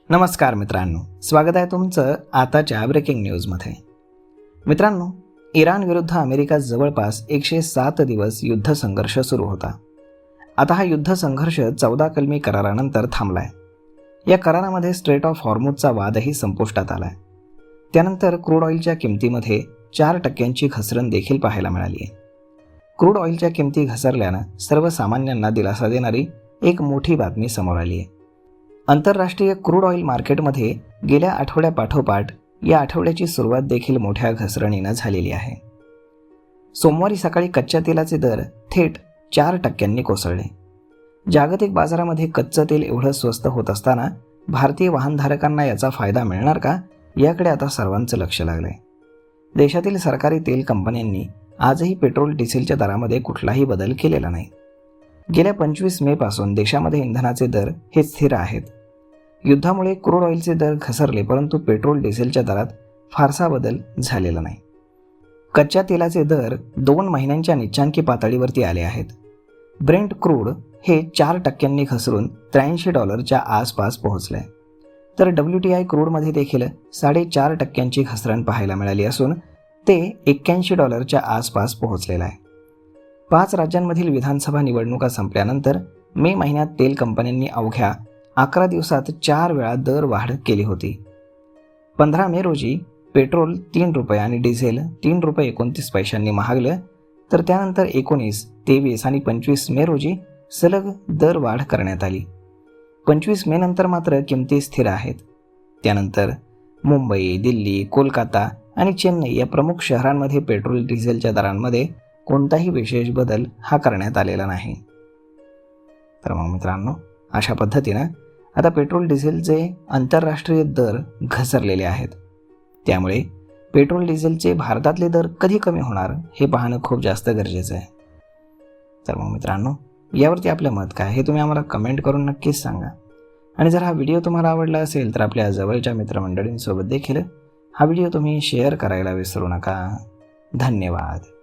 नमस्कार मित्रांनो, स्वागत आहे तुमचं आताच्या ब्रेकिंग न्यूजमध्ये. मित्रांनो, इराण विरुद्ध अमेरिका जवळपास 107 दिवस युद्ध संघर्ष सुरू होता. आता हा युद्ध संघर्ष 14 कलमी करारानंतर थांबलाय. या करारामध्ये स्ट्रेट ऑफ हॉर्मुझचा वादही संपुष्टात आलाय. त्यानंतर क्रूड ऑइलच्या किमतीमध्ये 4% घसरण देखील पाहायला मिळाली आहे. क्रूड ऑइलच्या किमती घसरल्यानं सर्वसामान्यांना दिलासा देणारी एक मोठी बातमी समोर आली आहे. आंतरराष्ट्रीय क्रूड ऑइल मार्केटमध्ये गेल्या आठवड्यापाठोपाठ या आठवड्याची सुरुवात देखील मोठ्या घसरणीनं झालेली आहे. सोमवारी सकाळी कच्च्या तेलाचे दर थेट 4% कोसळले. जागतिक बाजारामध्ये कच्चं तेल एवढं स्वस्त होत असताना भारतीय वाहनधारकांना याचा फायदा मिळणार का, याकडे आता सर्वांचं लक्ष लागलंय. देशातील सरकारी तेल कंपन्यांनी आजही पेट्रोल डिझेलच्या दरामध्ये कुठलाही बदल केलेला नाही. गेल्या 25 मे पासून देशामध्ये इंधनाचे दर हे स्थिर आहेत. युद्धामुळे क्रूड ऑइलचे दर घसरले, परंतु पेट्रोल डिझेलच्या दरात फारसा बदल झालेला नाही. कच्च्या तेलाचे दर 2 महिन्यांच्या निच्चांकी पातळीवरती आले आहेत. ब्रेंट क्रूड हे 4% घसरून $83 आसपास पोहोचले. तर WTI क्रूडमध्ये देखील 4.5% घसरण पाहायला मिळाली असून ते $81 आसपास पोहोचलेलं आहे. 5 राज्यांमधील विधानसभा निवडणुका संपल्यानंतर मे महिन्यात तेल कंपन्यांनी अवघ्या 11 दिवसात 4 वेळा दर वाढ केली होती. 15 मे रोजी पेट्रोल ₹3 आणि डिझेल ₹3.29 महागलं. तर त्यानंतर 19, 23 आणि 25 मे रोजी सलग दर वाढ करण्यात आली. 25 मे नंतर मात्र किमती स्थिर आहेत. त्यानंतर मुंबई, दिल्ली, कोलकाता आणि चेन्नई या प्रमुख शहरांमध्ये पेट्रोल डिझेलच्या दरांमध्ये कोणताही विशेष बदल हा करण्यात आलेला नाही. तर मग मित्रांनो, अशा पद्धतीनं आता पेट्रोल डिझेलचे आंतरराष्ट्रीय दर घसरलेले आहेत. त्यामुळे पेट्रोल डिझेलचे भारतातले दर कधी कमी होणार हे पाहणं खूप जास्त गरजेचं आहे. तर मग मित्रांनो, यावरती आपलं मत काय हे तुम्ही आम्हाला कमेंट करून नक्कीच सांगा. आणि जर हा व्हिडिओ तुम्हाला आवडला असेल तर आपल्या जवळच्या मित्रमंडळींसोबत देखील हा व्हिडिओ तुम्ही शेअर करायला विसरू नका. धन्यवाद.